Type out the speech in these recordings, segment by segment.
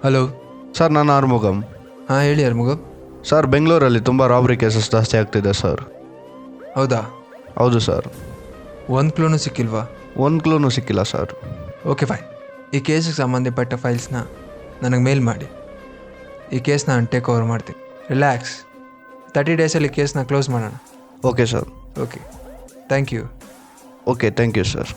Hello. Sir ನಾನು ಆರ್ಮುಗಮ್. ಹಾಂ ಹೇಳಿ ಆರ್ಮುಗಮ್. ಸರ್ ಬೆಂಗಳೂರಲ್ಲಿ ತುಂಬ ರಾಬ್ರಿ ಕೇಸಸ್ ಜಾಸ್ತಿ ಆಗ್ತಿದೆ ಸರ್. ಹೌದಾ? ಹೌದು ಸರ್. ಒಂದು ಕ್ಲೂನು ಸಿಕ್ಕಿಲ್ವಾ? ಒಂದು ಕ್ಲೂನು ಸಿಕ್ಕಿಲ್ಲ ಸರ್. Okay fine. ಈ ಕೇಸಿಗೆ ಸಂಬಂಧಪಟ್ಟ ಫೈಲ್ಸ್ನ ನನಗೆ ಮೇಲ್ ಮಾಡಿ. ಈ ಕೇಸ್ನ ನಾನು ಟೇಕ್ ಓವರ್ ಮಾಡ್ತೀನಿ. ರಿಲ್ಯಾಕ್ಸ್. 30 ಡೇಸಲ್ಲಿ ಕೇಸ್ನ ಕ್ಲೋಸ್ ಮಾಡೋಣ. Okay sir. Okay, thank you. Okay, thank you sir.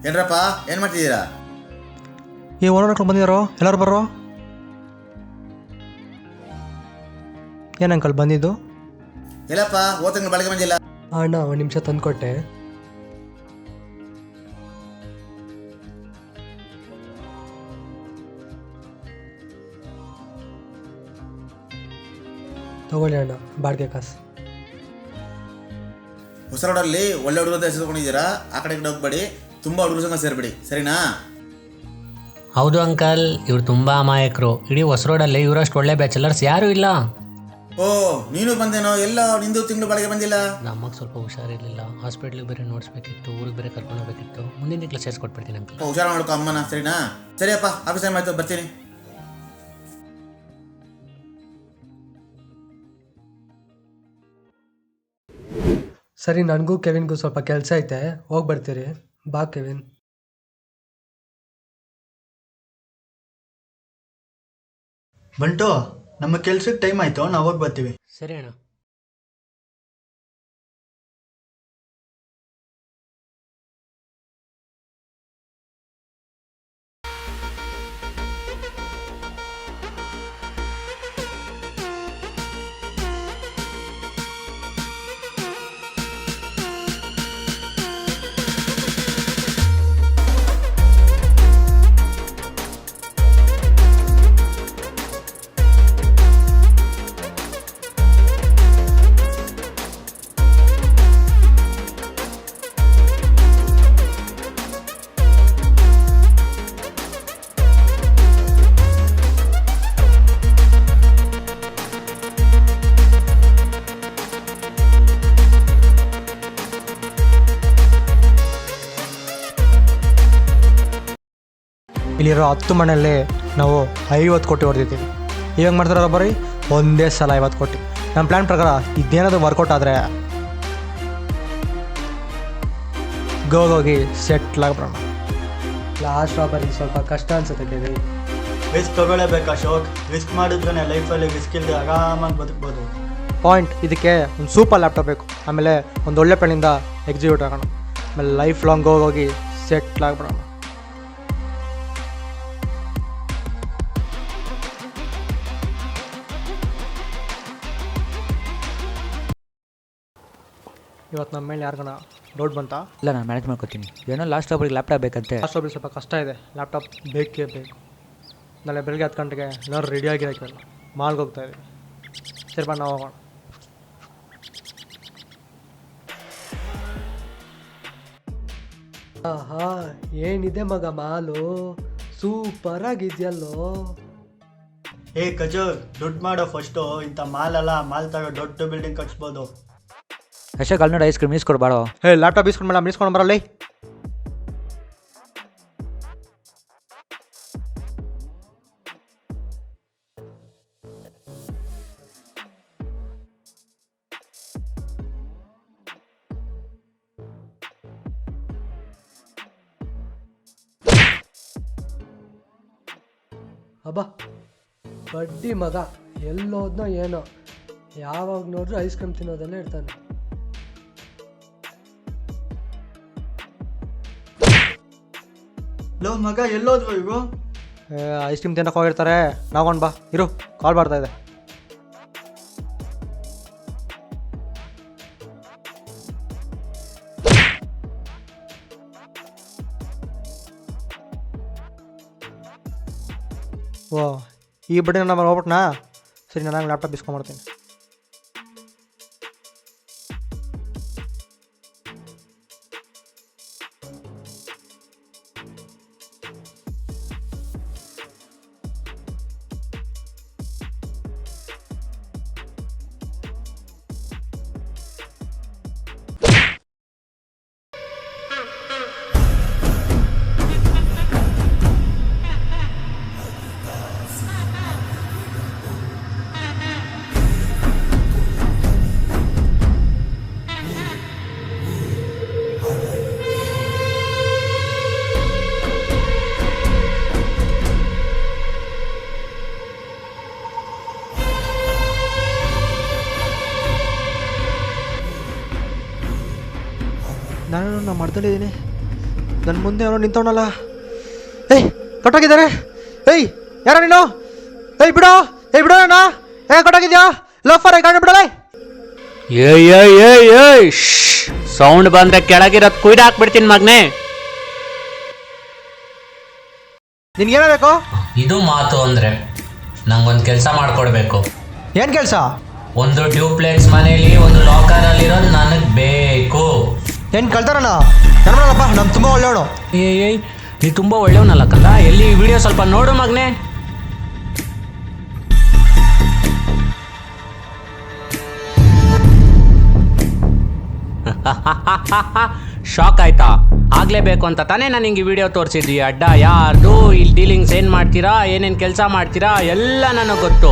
ಏನ್ರಪ್ಪ ಏನು ಮಾಡ್ತಿದ್ದೀರಾ? ಈ ಓನರ್ ಬಂದಿದ್ದಾರೋ? ಎಲ್ಲರೂ ಬರ್ರೋ. ಏನು ಅಂಕಲ್ ಬಂದಿದ್ದು? ಎಲ್ಲಪ್ಪ ಓತಂಗ್ ಬೆಳಗ್ಗೆ ಬಂದಿಲ್ಲ? ಅಣ್ಣ ಒಂದು ನಿಮಿಷ ತಂದುಕೊಟ್ಟೆ. ತಗೊಳ್ಳಿ ಅಣ್ಣ, ಬಾಡಿಗೆ ಕಾಸು. ಹೊಸ ರೋಡಲ್ಲಿ ಒಳ್ಳೆ ಹುಡುಗರ ಹೆಸರುಕೊಂಡಿದ್ದೀರಾ, ಆ ಕಡೆ ಹೋಗ್ಬೇಡಿ, ತುಂಬ ಹುಡುಗರ ಸಂಗ ಸೇರ್ಬೇಡಿ, ಸರಿನಾ? ಹೌದು ಅಂಕಲ್, ಇವ್ರು ತುಂಬ ಅಮಾಯಕರು. ಇಡೀ ಹೊಸ ರೋಡಲ್ಲಿ ಇವರಷ್ಟು ಒಳ್ಳೆ ಬ್ಯಾಚಲರ್ಸ್ ಯಾರೂ ಇಲ್ಲ. ಓ, ನೀನು ಬಂದೇನೋ? ಎಲ್ಲ ನಿಂದು ತಿಂಗಳು ಬಾಡಿಗೆ ಬಂದಿಲ್ಲ? ನಮಗೆ ಸ್ವಲ್ಪ ಹುಷಾರಿರಲಿಲ್ಲ, ಹಾಸ್ಪಿಟ್ಲಿಗೆ ಬೇರೆ ನೋಡಿಸ್ಬೇಕಿತ್ತು, ಊರಿಗೆ ಬೇರೆ ಕರ್ಕೊಂಡು ಹೋಗ್ಬೇಕಿತ್ತು. ಮುಂದಿನ ತಿಂಗಳು ಸೇರಿಸ್ಕೊಟ್ಬಿಡ್ತೀನಿ ಅಂಕಲ್. ಹುಷಾರು ಮಾಡ್ಕೊ ಅಮ್ಮನ, ಸರಿನಾ? ಸರಿಯಪ್ಪ, ಆಫೀಸ್ ಟೈಮ್ ಆಯ್ತು, ಬರ್ತೀನಿ. ಸರಿ, ನನಗೂ ಕೆವಿನ್ಗೂ ಸ್ವಲ್ಪ ಕೆಲಸ ಐತೆ, ಹೋಗಿ ಬರ್ತೀರಿ. ಬಾ ಕೆವಿನ್. ಬಂಟು, ನಮ್ಮ ಕೆಲ್ಸಕ್ಕೆ ಟೈಮ್ ಆಯಿತು, ನಾವು ಹೋಗಿ ಬರ್ತೀವಿ. ಸರಿ ಅಣ್ಣ. ಇಲ್ಲಿರೋ 10 ಮನೆಯಲ್ಲಿ ನಾವು 50 ಕೋಟಿ ಹೊಡೆದಿದ್ದೀವಿ. ಇವಾಗ ಮಾಡ್ತಾರಲ್ಲ ಬರೀ ಒಂದೇ ಸಲ 50 ಕೋಟಿ. ನಮ್ಮ ಪ್ಲ್ಯಾನ್ ಪ್ರಕಾರ ಇದೇನಾದರೂ ವರ್ಕೌಟ್ ಆದರೆ ಗೋಗೋಗಿ ಸೆಟ್ಲ್ ಆಗ್ಬಿಡೋಣ. ಲಾಸ್ಟ್ ರಾಬರಿ ಸ್ವಲ್ಪ ಕಷ್ಟ ಅನ್ಸುತ್ತೆ ಕೇಳಿ. ರಿಸ್ಕ್ ತಗೊಳ್ಳೇಬೇಕು ಅಶೋಕ್. ರಿಸ್ಕ್ ಮಾಡಿದ್ರೇ ಲೈಫಲ್ಲಿ ರಿಸ್ಕ್ ಇಲ್ಲದೆ ಆರಾಮಾಗಿ ಬದುಕ್ಬೋದು. ಪಾಯಿಂಟ್. ಇದಕ್ಕೆ ಒಂದು ಸೂಪರ್ ಲ್ಯಾಪ್ಟಾಪ್ ಬೇಕು, ಆಮೇಲೆ ಒಂದು ಒಳ್ಳೆ ಪ್ಲಾನಿಂದ ಎಕ್ಸಿಕ್ಯೂಟ್ ಆಗೋಣ, ಆಮೇಲೆ ಲೈಫ್ ಲಾಂಗ್ ಹೋಗಿ ಸೆಟ್ಲ್ ಆಗ್ಬಿಡೋಣ. ಇವತ್ತು ನಮ್ಮ ಮೇಲೆ ಯಾರಿಗಣ ಡೌಟ್ ಬಂತಾ? ಇಲ್ಲ, ನಾನು ಮ್ಯಾನೇಜ್ ಮಾಡ್ಕೊತೀನಿ. ಏನೋ ಲಾಸ್ಟ್ ಒಬ್ಬರಿಗೆ ಲ್ಯಾಪ್ಟಾಪ್ ಬೇಕಂತೆ. ಅಷ್ಟೊಬ್ಬರು ಸ್ವಲ್ಪ ಕಷ್ಟ ಇದೆ, ಲ್ಯಾಪ್ಟಾಪ್ ಬೇಕೇ ಬೇಕು. ನಾಳೆ ಬೆಳಗ್ಗೆ 10 ಗಂಟೆಗೆ ಎಲ್ಲರೂ ರೆಡಿಯಾಗಿರೋಕ್ಕಿಲ್ಲ, ಮಾಲ್ಗೆ ಹೋಗ್ತಾ ಇದ್ದೀವಿ. ಸರಿ ಬಾ, ನಾವು ಹೋಗೋಣ. ಆಹಾ, ಏನಿದೆ ಮಗ ಮಾಲು, ಸೂಪರ್ ಆಗಿದೆಯಲ್ಲೋ. ಏ ಖಜೂರ್, ದುಡ್ಡು ಮಾಡೋ ಫಸ್ಟು. ಇಂಥ ಮಾಲೆಲ್ಲ ಮಾಲ್ ತಗೋ, ದೊಡ್ಡ ಬಿಲ್ಡಿಂಗ್ ಕಟ್ಸ್ಬೋದು. ಅಶೋಕ್ ಅಲ್ಲಿ ನೋಡಿ ಐಸ್ ಕ್ರೀಮ್ ಈಸ್ಕೊಡ್ಬಾಡೋ. ಹೇ, ಲ್ಯಾಪ್ಟಾಪ್ ಇಸ್ಕೊಂಡು ಮೇಡಮ್, ಇಸ್ಕೊಂಡು ಬರಲ್ಲ. ಅಬ್ಬಾ, ಬಡ್ಡಿ ಮಗ ಎಲ್ಲೋದ್ನೋ ಏನೋ, ಯಾವಾಗ ನೋಡ್ರು ಐಸ್ ಕ್ರೀಮ್ ತಿನ್ನೋದಲ್ಲೇ ಇರ್ತಾನೆ. ಲೋ ಮಗ, ಎಲ್ಲೋದ್ವು ಇವು? ಐಸ್ ಕ್ರೀಮ್ ತಿನ್ನಕ್ಕೆ ಹೋಗಿರ್ತಾರೆ, ನಾವ್ಕೊಂಡು ಬಾ, ಇರು, ಕಾಲ್ ಬರ್ತಾ ಇದೆ. ಓ, ಈ ಬಡ್ಡಿ ನಮ್ಮ ಹೋಗ್ಬಿಟ್ನಾ? ಸರಿ, ನಾನು ಲ್ಯಾಪ್ಟಾಪ್ ಇಸ್ಕೊಂಬರ್ತೀನಿ. ನಾನು ಮಾಡ್ದಲ್ಲಿದ್ದೀನಿ, ನನ್ನ ಮುಂದೆ ಅವನು ನಿಂತವನಲ್ಲ. ಏಯ್, ಕಟ್ಟೋಗಿದ್ದಾರೆ. ಏಯ್, ಯಾರ ನೀನು? ಏಯ್ ಬಿಡೋ, ಬಿಡೋ ಅಣ್ಣ. ಕಟ್ಟೋಗಿದ್ಯಾ? ಲೋಫರ್ ಗಾಡಿ ಬಿಡಲೇ. ಏಯ್ ಸೌಂಡ್ ಬಂದ್ರೆ ಕೆಳಗಿರೋದು ಕುಯ್ದು ಹಾಕ್ಬಿಡ್ತೀನಿ ಮಗ್ನೆ. ನಿನ್ಗೇನ ಬೇಕು? ಇದು ಮಾತು ಅಂದ್ರೆ ನಂಗೊಂದು ಕೆಲಸ ಮಾಡ್ಕೊಡ್ಬೇಕು. ಏನು ಕೆಲಸ? ಒಂದು ಡ್ಯೂಪ್ಲೆಕ್ಸ್ ಮನೇಲಿ ಒಂದು ಲಾಕರ್ ಅಲ್ಲಿರೋದು ನನಗೆ ಬೇಕು. ಏನು ಕಳ್ತಾರಣ್ಣ? ಕನ್ನಡಪ್ಪ, ನಾನು ತುಂಬ ಒಳ್ಳೆಯವನು. ಏಯ್, ನೀ ತುಂಬ ಒಳ್ಳೆಯವನಲ್ಲ ಕಂದ. ಎಲ್ಲಿ ವಿಡಿಯೋ ಸ್ವಲ್ಪ ನೋಡು ಮಗ್ನೆ. ಶಾಕ್ ಆಯ್ತಾ? ಆಗ್ಲೇಬೇಕು ಅಂತ ತಾನೇ ನಾನು ಹಿಂಗೆ ವಿಡಿಯೋ ತೋರಿಸಿದ್ವಿ. ಅಡ್ಡ ಯಾರ್ದು, ಇಲ್ಲಿ ಡೀಲಿಂಗ್ಸ್ ಏನು ಮಾಡ್ತೀರಾ, ಏನೇನು ಕೆಲಸ ಮಾಡ್ತೀರಾ ಎಲ್ಲ ನನಗೆ ಗೊತ್ತು.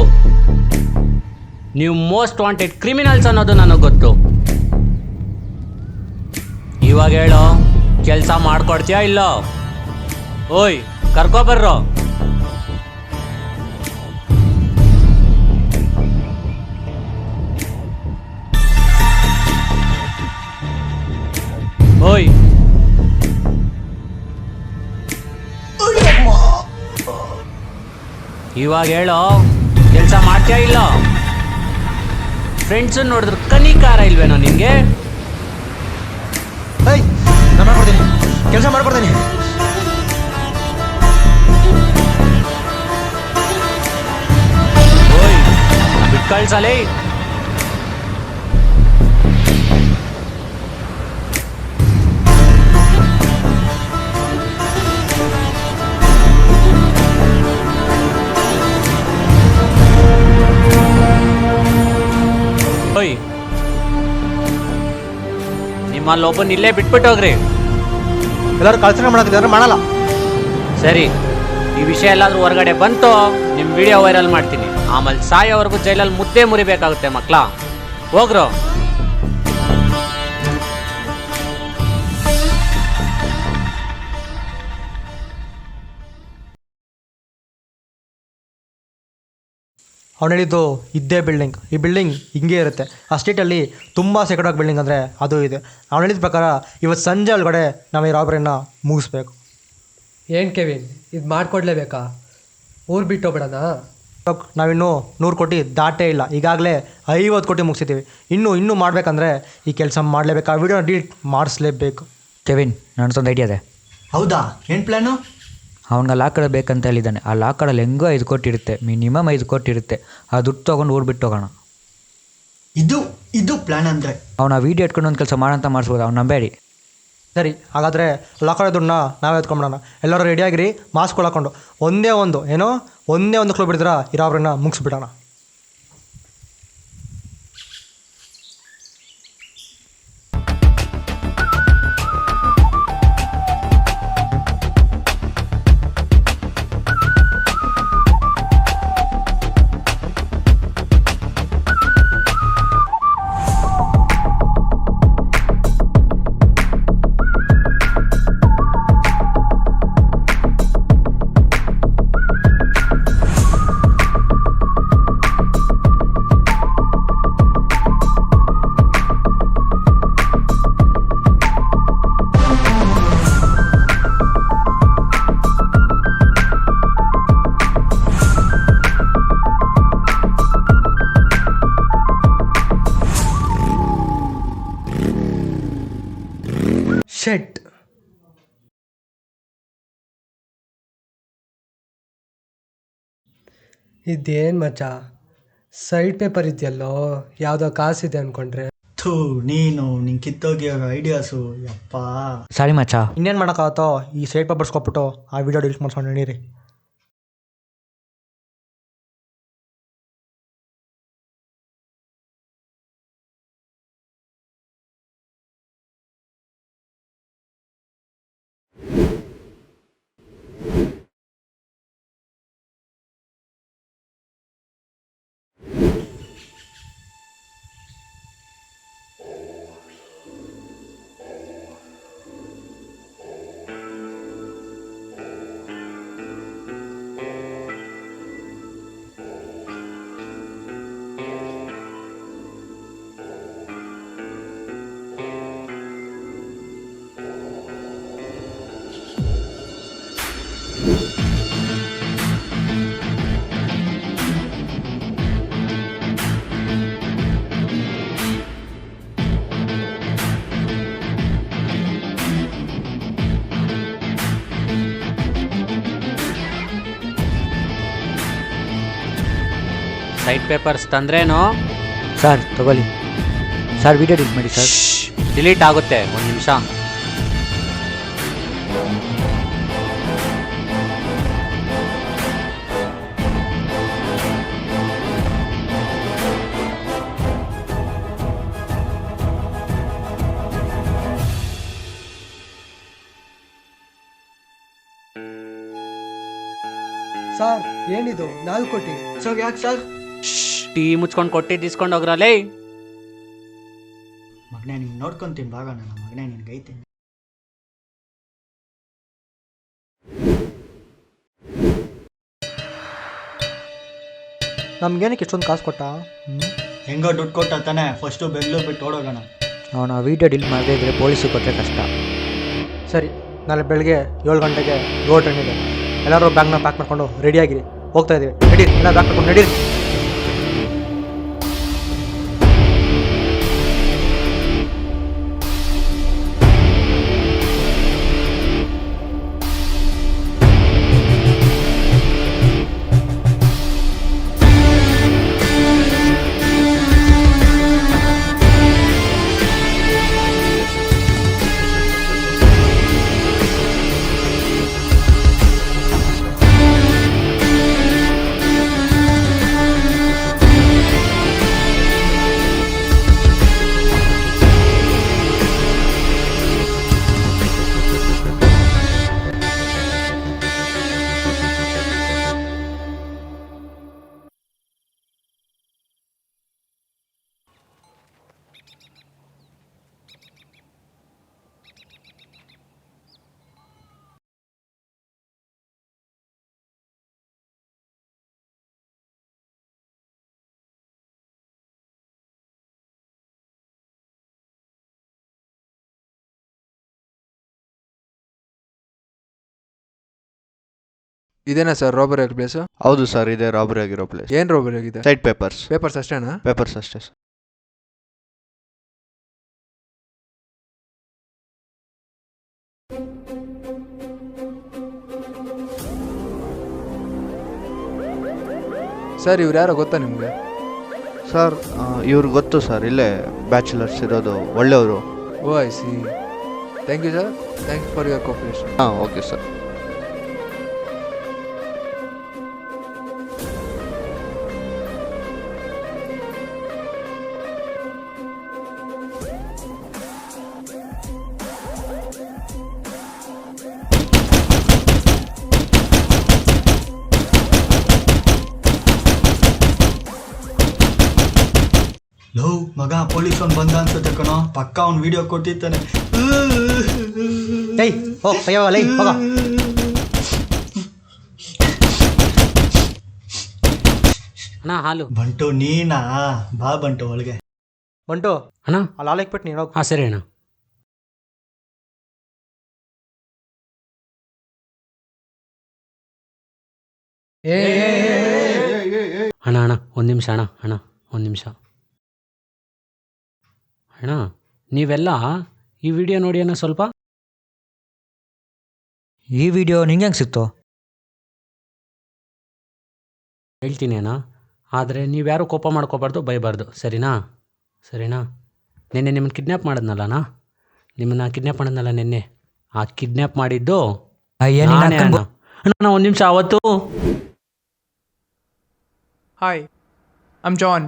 ನೀವು ಮೋಸ್ಟ್ ವಾಂಟೆಡ್ ಕ್ರಿಮಿನಲ್ಸ್ ಅನ್ನೋದು ನನಗೆ ಗೊತ್ತು. ಇವಾಗ ಹೇಳೋ, ಕೆಲಸ ಮಾಡ್ಕೊಡ್ತೀಯಾ ಇಲ್ಲ? ಓಯ್, ಕರ್ಕೊಬರ್ರೋ. ಓಯ್, ಇವಾಗ ಹೇಳೋ, ಕೆಲಸ ಮಾಡ್ತೀಯಾ ಇಲ್ಲ? ಫ್ರೆಂಡ್ಸ್ ನೋಡಿದ್ರು ಕನಿಕಾರ ಇಲ್ವೇನೋ ನಿಂಗೆ? ಏಯ್, ನಾನು ಮಾಡ್ಕೊಡ್ತೀನಿ, ಕೆಲಸ ಮಾಡ್ಕೊಡ್ತೀನಿ. ಓಯ್, ಬಿಟ್ಟು ಕಳ್ಸಲೇ. ಓಯ್, ನಿಮ್ಮಲ್ಲಿ ಒಬ್ಬನ ಇಲ್ಲೇ ಬಿಟ್ಬಿಟ್ಟು ಹೋಗ್ರಿ. ಎಲ್ಲರೂ ಕಳ್ಸನೆ ಮಾಡತ್ತಿದ್ದಾರೆ, ಮಾಡಲ್ಲ. ಸರಿ, ಈ ವಿಷಯ ಎಲ್ಲಾದ್ರೂ ಹೊರಗಡೆ ಬಂತು, ನಿಮ್ಮ ವಿಡಿಯೋ ವೈರಲ್ ಮಾಡ್ತೀನಿ. ಆಮೇಲೆ ಸಾಯೋವರೆಗೂ ಜೈಲಲ್ಲಿ ಮುದ್ದೆ ಮುರಿಬೇಕಾಗುತ್ತೆ ಮಕ್ಳ. ಹೋಗ್ರೋ. ಅವ್ನು ಹೇಳಿದ್ದು ಇದ್ದೇ ಬಿಲ್ಡಿಂಗ್, ಈ ಬಿಲ್ಡಿಂಗ್ ಹಿಂಗೆ ಇರುತ್ತೆ. ಆ ಸ್ಟ್ರೀಟಲ್ಲಿ ತುಂಬ ಸೆಕ್ಯೂರ್ ಆಗಿ ಬಿಲ್ಡಿಂಗ್ ಅಂದರೆ ಅದು ಇದೆ. ಅವ್ನು ಹೇಳಿದ ಪ್ರಕಾರ ಇವತ್ತು ಸಂಜೆ ಒಳಗಡೆ ನಾವು ಈ ರಾಬರಿನ ಮುಗಿಸ್ಬೇಕು. ಏನು ಕೆವಿನ್, ಇದು ಮಾಡಿಕೊಡ್ಲೇಬೇಕಾ? ಊರು ಬಿಟ್ಟು ಹೋಗ್ಬಿಡೋಣ? ನಾವಿನ್ನೂ 100 ಕೋಟಿ ದಾಟೇ ಇಲ್ಲ, ಈಗಾಗಲೇ 50 ಕೋಟಿ ಮುಗಿಸಿದ್ದೀವಿ. ಇನ್ನೂ ಮಾಡಬೇಕಂದ್ರೆ ಈ ಕೆಲಸ ಮಾಡಲೇಬೇಕು, ಆ ವಿಡಿಯೋನ ಡಿಲೀಟ್ ಮಾಡಿಸ್ಲೇಬೇಕು. ಕೆವಿನ್, ನನ್ನದೊಂದು ಐಡಿಯಾ ಇದೆ. ಹೌದಾ, ಏನು ಪ್ಲ್ಯಾನು? ಅವ್ನಿಗೆ ಲಾಕರ್ ಬೇಕಂತ ಹೇಳಿದ್ದಾನೆ. ಆ ಲಾಕರಲ್ಲಿ ಹೆಂಗೋ 5 ಕೋಟಿ ಇರುತ್ತೆ, ಮಿನಿಮಮ್ 5 ಕೋಟಿ ಇರುತ್ತೆ. ಆ ದುಡ್ಡು ತೊಗೊಂಡು ಊರು ಬಿಟ್ಟು ಹೋಗೋಣ. ಇದು ಪ್ಲ್ಯಾನ್ ಅಂದರೆ ಅವ್ನು ಆ ವೀಡಿಯೋ ಇಟ್ಕೊಂಡು ಒಂದು ಕೆಲಸ ಮಾಡೋಂತ ಮಾಡಿಸ್ಬೋದು, ಅವ್ನು ನಂಬೇಡಿ. ಸರಿ, ಹಾಗಾದರೆ ಲಾಕರ್ ದುಡ್ಡನ್ನ ನಾವೇ ಎತ್ಕೊಂಬಿಡೋಣ. ಎಲ್ಲರೂ ರೆಡಿಯಾಗಿರಿ, ಮಾಸ್ಕ್ ಹಾಕೊಂಡು. ಒಂದೇ ಒಂದು ಕ್ಲೂ ಬಿಡಿದ್ರೆ ಈ ರಾಬರಿನ ಮುಗಿಸ್ಬಿಡೋಣ. ಶೆಟ್, ಇದೇನು ಮಚ್ಚ, ಸೈಡ್ ಪೇಪರ್ ಇದೆಯಲ್ಲೋ, ಯಾವುದೋ ಕಾಸಿದೆ ಅಂದ್ಕೊಂಡ್ರೆ. ಥೂ, ನಿಂಗೆ ಕಿತ್ತೋಗಿರೋ ಐಡಿಯಾಸು ಯಪ್ಪ. ಸಾರಿ ಮಚ್ಚ. ಇನ್ನೇನು ಮಾಡೋಕ್ಕಾಗತ್ತೋ, ಈ ಸೈಡ್ ಪೇಪರ್ಸ್ ಕೊಟ್ಬಿಟ್ಟು ಆ ವಿಡಿಯೋ ಡಿಲೀಟ್ ಮಾಡ್ಸ್ಕೊಂಡು ನಡೀರಿ. ಸೈಡ್ ಪೇಪರ್ಸ್ ತಂದ್ರೇನು? ಸರ್ ತಗೊಳ್ಳಿ ಸರ್, ವಿಡಿಯೋ ಡಿಲೀಟ್ ಮಾಡಿ ಸರ್. ಡಿಲೀಟ್ ಆಗುತ್ತೆ, ಒಂದು ನಿಮಿಷ. ಸರ್ ಏನಿದು 4 ಕೋಟಿ? ಸರ್ ಯಾಕೆ ಸರ್? ಟೀ ಮುಚ್ಕೊಂಡು ಕೊಟ್ಟಿದ್ದು ಇಸ್ಕೊಂಡು ಹೋಗ್ರಲ್ಲೇ. ಮಗನೇ ನಿಂಗೆ ನೋಡ್ಕೊತೀನಿ ಬಾಗ, ನನ್ನ ಮಗನೇ ನಿನ್ಗೈತೀನಿ. ನಮ್ಗೇನಕ್ಕೆ ಇಷ್ಟೊಂದು ಕಾಸು ಕೊಟ್ಟ? ಹೆಂಗೋ ದುಡ್ಡು ಕೊಟ್ಟ ತಾನೆ, ಫಸ್ಟು ಬೆಂಗಳೂರು ಬಿಟ್ಟು ಓಡೋಗೋಣ. ಅವನು ಆ ವಿಡಿಯೋ ಡಿಲೀಟ್ ಮಾಡದೇ ಇದ್ದರೆ ಪೊಲೀಸಿಗೆ ಕೊಟ್ಟರೆ ಕಷ್ಟ. ಸರಿ, ನಾಳೆ ಬೆಳಗ್ಗೆ 7 ಗಂಟೆಗೆ ರೋಡ್ ಟ್ರೈನ್ ಇದೆ. ಎಲ್ಲರೂ ಬ್ಯಾಗ್ನ ಪ್ಯಾಕ್ ಮಾಡ್ಕೊಂಡು ರೆಡಿಯಾಗಿರಿ, ಹೋಗ್ತಾ ಇದ್ದೀವಿ. ನಡೀರಿ, ಎಲ್ಲ ಬ್ಯಾಗ್ ಮಾಡ್ಕೊಂಡು ನಡೀರಿ. ಇದೇನಾ ಸರ್ ರಾಬರಿ ಆಗೋ ಪ್ಲೇಸು? ಹೌದು ಸರ್, ಇದೇ ರಾಬ್ರಿ ಆಗಿರೋ ಪ್ಲೇಸ್. ಏನು ರಾಬರಿ ಆಗಿದೆ? Site papers. ಪೇಪರ್ಸ್ ಅಷ್ಟೇನಾ? ಪೇಪರ್ಸ್ ಅಷ್ಟೇ ಸರ್. ಸರ್ ಇವ್ರು ಯಾರೋ ಗೊತ್ತಾ ನಿಮಗೆ? ಸರ್ ಇವ್ರಿಗೆ ಗೊತ್ತು ಸರ್, ಇಲ್ಲೇ ಬ್ಯಾಚುಲರ್ಸ್ ಇರೋದು, ಒಳ್ಳೆಯವರು. Oh I see. Thank you sir, thank you for your cooperation. ಹಾಂ, ಓಕೆ ಸರ್. ಲೋ ಮಗ, ಪೊಲೀಸ್ ಅವ್ನು ಬಂದ ಅನ್ಸುತ್ತೆ ಕಣೋ, ಪಕ್ಕ ಅವ್ನು ವಿಡಿಯೋ ಕೊಟ್ಟಿರ್ತಾನೆ. ಏಯ್ ಓ ಅಯ್ಯೋ ಲೈ ಹೋಗ. ಅಣ್ಣ ಹಾಲು. ಬಂಟು ನೀನಾ? ಬಾ ಬಂಟು ಒಳಗೆ. ಬಂಟು ಅಣ್ಣ ಅಲ್ಲಿ ಹಾಲು ಇಕ್ಬಿಟ್ಟು ನೀನು ಹೋಗು. ಹಾಂ ಸರಿ ಅಣ್ಣ. ಅಣ್ಣ ಅಣ್ಣ ಒಂದು ನಿಮಿಷ ಅಣ್ಣ, ಅಣ್ಣ ಒಂದು ನಿಮಿಷ ಅಣ್ಣ. ನೀವೆಲ್ಲ ಈ ವಿಡಿಯೋ ನೋಡಿ ಅಣ್ಣ ಸ್ವಲ್ಪ. ಈ ವಿಡಿಯೋ ನಿಂಗೆ ಹೆಂಗೆ ಸಿಕ್ತು? ಹೇಳ್ತೀನಿ ಅಣ್ಣ, ಆದರೆ ನೀವ್ಯಾರು ಕೋಪ ಮಾಡ್ಕೋಬಾರ್ದು, ಬೈಬಾರ್ದು, ಸರಿನಾ? ಸರಿನಾ? ನಿನ್ನೆ ನಿಮ್ಮನ್ನು ಕಿಡ್ನ್ಯಾಪ್ ಮಾಡಿದ್ನಲ್ಲ ಅಣ್ಣ, ನಿಮ್ಮನ್ನು ಕಿಡ್ನ್ಯಾಪ್ ಮಾಡಿದ್ನಲ್ಲ ನಿನ್ನೆ, ಆ ಕಿಡ್ನ್ಯಾಪ್ ಮಾಡಿದ್ದು ಅಯ್ಯ ನಿನ್ನ ನಾನೇ ಅಕ್ಕನ್ ಅಣ್ಣ. ಅಣ್ಣ ಒಂದು ನಿಮಿಷ. ಅವತ್ತು Hi, I'm John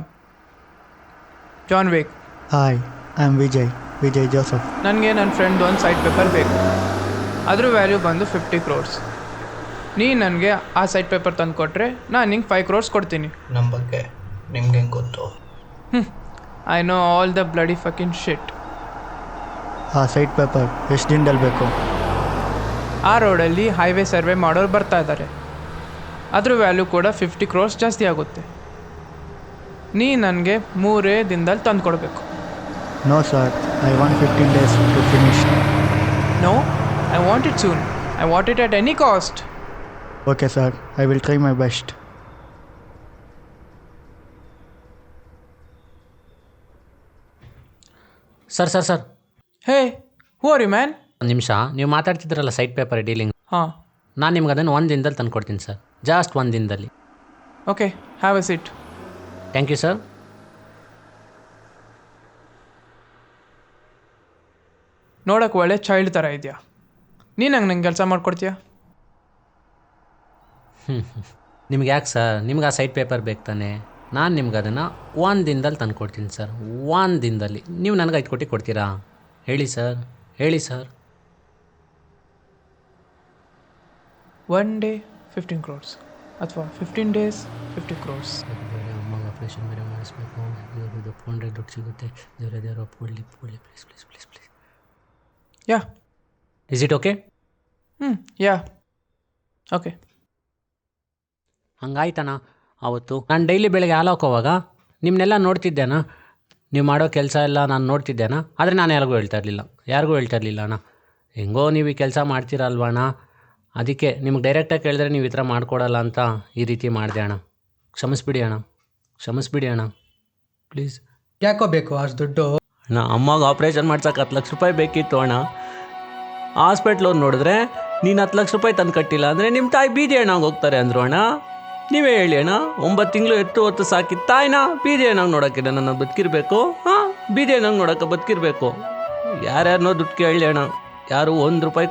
Wick. Hi, I am Vijay Joseph. ನನಗೆ ನನ್ನ ಫ್ರೆಂಡ್ ಒಂದು ಸೈಟ್ ಪೇಪರ್ ಬೇಕು. ಅದ್ರ ವ್ಯಾಲ್ಯೂ ಬಂದು 50 crores. ನೀ ನನಗೆ ಆ ಸೈಟ್ ಪೇಪರ್ ತಂದು ಕೊಟ್ಟರೆ ನಾನು ನಿಂಗೆ 5 crores ಕೊಡ್ತೀನಿ. ನಮ್ಮ ಬಗ್ಗೆ ನಿಮ್ಗೆ ಹೆಂಗೆ ಗೊತ್ತು? I know all the bloody fucking shit. ಆ ಸೈಟ್ ಪೇಪರ್ ಎಷ್ಟು ದಿನದಲ್ಲಿ ಬೇಕು? ಆ ರೋಡಲ್ಲಿ ಹೈವೇ ಸರ್ವೆ ಮಾಡೋರು ಬರ್ತಾ ಇದ್ದಾರೆ. ಅದ್ರ ವ್ಯಾಲ್ಯೂ ಕೂಡ 50 crores ಜಾಸ್ತಿ ಆಗುತ್ತೆ. ನೀ ನನಗೆ 3 ದಿನದಲ್ಲಿ ತಂದು ಕೊಡಬೇಕು. No sir, I want 15 days to finish. No, I want it soon. I want it at any cost. Okay sir, I will try my best. Sir hey, who are you man? ಒಂದು ನಿಮಿಷ. ನೀವು ಮಾತಾಡ್ತಿದ್ರಲ್ಲ site paper dealing, ಹಾಂ, ನಾನು ನಿಮ್ಗೆ ಅದನ್ನು 1 ದಿನದಲ್ಲಿ ತಂದು ಕೊಡ್ತೀನಿ ಸರ್, ಜಸ್ಟ್ 1 ದಿನದಲ್ಲಿ. Okay, have a sit. Thank you sir. ನೋಡೋಕೆ ಒಳ್ಳೆ ಚೈಲ್ಡ್ ಥರ ಇದೆಯಾ. ನೀನು ನಂಗೆ ಕೆಲಸ ಮಾಡಿಕೊಡ್ತೀಯಾ? ನಿಮ್ಗೆ ಯಾಕೆ ಸರ್, ನಿಮ್ಗೆ ಆ ಸೈಟ್ ಪೇಪರ್ ಬೇಕು ತಾನೆ? ನಾನು ನಿಮ್ಗೆ ಅದನ್ನು 1 ದಿನದಲ್ಲಿ ತಂದು ಕೊಡ್ತೀನಿ ಸರ್, 1 ದಿನದಲ್ಲಿ. ನೀವು ನನಗೆ 5 ಕೋಟಿ ಕೊಡ್ತೀರಾ? ಹೇಳಿ ಸರ್, ಹೇಳಿ ಸರ್. 1 day 15 crores ಅಥವಾ 15 days 50 crores. ಬೇರೆ ಅಮ್ಮಗೆ ಆಪ್ರೇಷನ್ ಬೇರೆ ಮಾಡಿಸ್ಬೇಕು, ಇದು ಫೋನ್ರೆ ದುಡ್ಡು ಸಿಗುತ್ತೆ. ದೇವರ ಒಪ್ಕೊಳ್ಳಿ please. Yeah, is it okay? Yeah, okay. ಹಂಗಾಯ್ತಣ್ಣ. ಅವತ್ತು ನಾನು ಡೈಲಿ ಬೆಳಗ್ಗೆ ಹಾಲು ಹಾಕೋವಾಗ ನಿಮ್ಮನ್ನೆಲ್ಲ ನೋಡ್ತಿದ್ದೇನಾ, ನೀವು ಮಾಡೋ ಕೆಲಸ ಎಲ್ಲ ನಾನು ನೋಡ್ತಿದ್ದೇನಾ, ಆದರೆ ನಾನು ಯಾರಿಗೂ ಹೇಳ್ತಾ ಇರಲಿಲ್ಲ ಅಣ್ಣ. ಹೆಂಗೋ ನೀವು ಈ ಕೆಲಸ ಮಾಡ್ತೀರಲ್ವ ಅಣ್ಣ, ಅದಕ್ಕೆ ನಿಮ್ಗೆ ಡೈರೆಕ್ಟಾಗಿ ಕೇಳಿದ್ರೆ ನೀವು ಈ ಥರ ಮಾಡ್ಕೊಡಲ್ಲ ಅಂತ ಈ ರೀತಿ ಮಾಡಿದೆ ಅಣ್ಣ. ಕ್ಷಮಿಸ್ಬಿಡಿ ಅಣ್ಣ ಪ್ಲೀಸ್. ಯಾಕೋ ಬೇಕು ಅಷ್ಟು ದುಡ್ಡು? ಅಣ್ಣ, ಅಮ್ಮಗೆ ಆಪ್ರೇಷನ್ ಮಾಡ್ಸೋಕೆ 10 ಲಕ್ಷ ರೂಪಾಯಿ ಬೇಕಿತ್ತು ಅಣ್ಣ. ಹಾಸ್ಪಿಟ್ಲವ್ರು ನೋಡಿದ್ರೆ ನೀನು 10 ಲಕ್ಷ ರೂಪಾಯಿ ತಂದು ಕಟ್ಟಿಲ್ಲ ಅಂದರೆ ನಿಮ್ಮ ತಾಯಿ ಬೀದಿ ಹಣ್ಣಾಗಿ ಹೋಗ್ತಾರೆ ಅಂದರು ಅಣ್ಣ. ನೀವೇ ಹೇಳಿ ಅಣ್ಣ, 9 ತಿಂಗಳು ಎತ್ತು ಹೊತ್ತು ಸಾಕಿದ ತಾಯಿನ ಬೀದಿ ಹಣ್ಣಾಗಿ ನೋಡೋಕ್ಕಿಲ್ಲ ನನ್ನ ಬದುಕಿರಬೇಕು? ಹಾಂ, ಬೀದಿ ಹಣ್ಣಾಗಿ ನೋಡೋಕೆ ಬದುಕಿರಬೇಕು. ಯಾರ್ಯಾರನ್ನೋ ದುಡ್ಡು ಕೇಳಿ ಅಣ್ಣ, ಯಾರು 1 ರೂಪಾಯಿ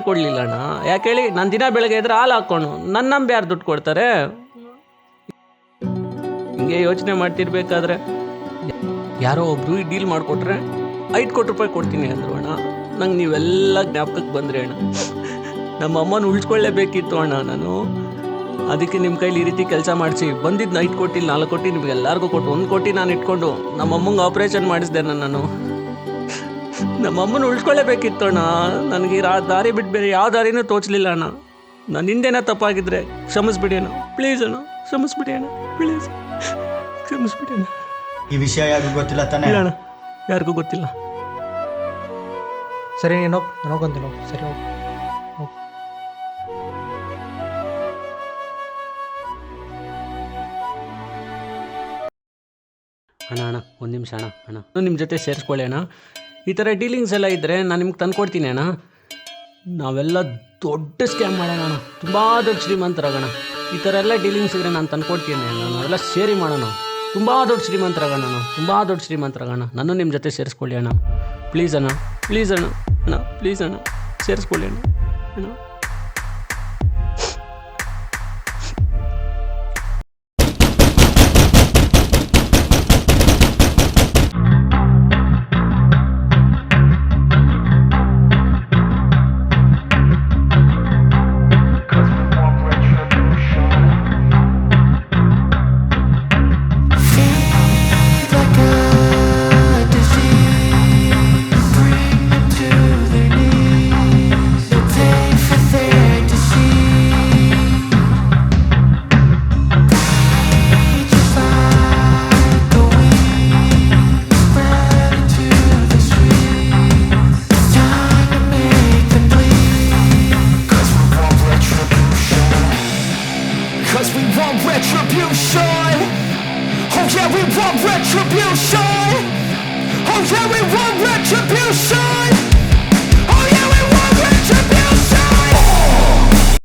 ಕೊಡಲಿಲ್ಲ ಅಣ್ಣ. ಯಾಕೆ ಹೇಳಿ? ನಾನು ದಿನ ಬೆಳಗ್ಗೆ ಇದ್ರೆ ಹಾಲು ಹಾಕ್ಕೊಂಡು ನನ್ನ ನಂಬಿ ಯಾರು ದುಡ್ಡು ಕೊಡ್ತಾರೆ? ಹಿಂಗೆ ಯೋಚನೆ ಮಾಡ್ತಿರ್ಬೇಕಾದ್ರೆ ಯಾರೋ ಒಬ್ರು ಡೀಲ್ ಮಾಡಿಕೊಟ್ರೆ 5 ಕೋಟಿ ರೂಪಾಯಿ ಕೊಡ್ತೀನಿ ಅಂದರು ಅಣ್ಣ. ನಂಗೆ ನೀವೆಲ್ಲ ಜ್ಞಾಪಕಕ್ಕೆ ಬಂದರೆ ಅಣ್ಣ, ನಮ್ಮ ಅಮ್ಮನ ಉಳಿಸ್ಕೊಳ್ಳೇಬೇಕಿತ್ತು ಅಣ್ಣ ನಾನು. ಅದಕ್ಕೆ ನಿಮ್ಮ ಕೈಲಿ ಈ ರೀತಿ ಕೆಲಸ ಮಾಡಿಸಿ ಬಂದಿದ್ದು 5 ಕೋಟಿ 4 ಕೋಟಿ ನಿಮ್ಗೆ ಎಲ್ಲರಿಗೂ ಕೊಟ್ಟು 1 ಕೋಟಿ ನಾನು ಇಟ್ಕೊಂಡು ನಮ್ಮ ಅಮ್ಮಂಗೆ ಆಪ್ರೇಷನ್ ಮಾಡಿಸಿದೆ ನಾನು. ನಮ್ಮ ಅಮ್ಮನ ಉಳಿಸ್ಕೊಳ್ಳೇಬೇಕಿತ್ತು ಅಣ್ಣ. ನನಗೆ ದಾರಿ ಬಿಟ್ಟು ಬೇರೆ ಯಾವ ದಾರಿನೂ ತೋಚಲಿಲ್ಲ ಅಣ್ಣ. ನಾನು ಹಿಂದೆನೇ ತಪ್ಪಾಗಿದ್ರೆ ಕ್ಷಮಿಸ್ಬಿಡಿ ಅಣ್ಣ, ಪ್ಲೀಸ್ ಅಣ್ಣ, ಕ್ಷಮಿಸ್ಬಿಡಿ ಅಣ್ಣ, ಪ್ಲೀಸ್ ಕ್ಷಮಿಸ್ಬಿಡಿ ಅಣ್ಣ. ಈ ವಿಷಯ ಯಾರಿಗೂ ಗೊತ್ತಿಲ್ಲ ತಾನೇ? ಇಲ್ಲ ಅಣ್ಣ, ಯಾರಿಗೂ ಗೊತ್ತಿಲ್ಲ. ಸರಿ ನೀನು ಹೋಗಿ, ನಾನು ಹೋಗ್ಕೊಂತೀನಿ. ಸರಿ ಹೋಗಿ. ಅಣ್ಣ ಒಂದು ನಿಮಿಷ ಅಣ್ಣ ನಿಮ್ಮ ಜೊತೆ ಸೇರಿಸ್ಕೊಳ್ಳಿ ಅಣ್ಣ. ಈ ಥರ ಡೀಲಿಂಗ್ಸ್ ಎಲ್ಲ ಇದ್ದರೆ ನಾನು ನಿಮ್ಗೆ ತಂದ್ಕೊಡ್ತೀನಿ ಅಣ್ಣ. ನಾವೆಲ್ಲ ದೊಡ್ಡ ಸ್ಕ್ಯಾಮ್ ಮಾಡೋಣ ಅಣ್ಣ, ತುಂಬ ದೊಡ್ಡ ಶ್ರೀಮಂತರಾಗೋಣ. ಈ ಥರ ಎಲ್ಲ ಡೀಲಿಂಗ್ಸ್ ಇದ್ದರೆ ನಾನು ತಂದ್ಕೊಡ್ತೀನಿ ಅಣ್ಣ. ನಾವೆಲ್ಲ ಸೇರಿ ಮಾಡೋಣ, ತುಂಬ ದೊಡ್ಡ ಶ್ರೀಮಂತರಾಗೋಣ ಅಣ್ಣ, ತುಂಬ ದೊಡ್ಡ ಶ್ರೀಮಂತರಾಗೋಣ. ನಾನು ನಿಮ್ಮ ಜೊತೆ ಸೇರಿಸ್ಕೊಳ್ಳಿ ಅಣ್ಣ, ಪ್ಲೀಸ್ ಅಣ್ಣ, ಪ್ಲೀಸ್ ಅಣ್ಣ, ಪ್ಲೀಸ್ ಅಣ್ಣ, ಸೇರಿಸ್ಕೊಳ್ಳಿ ಅಣ್ಣ.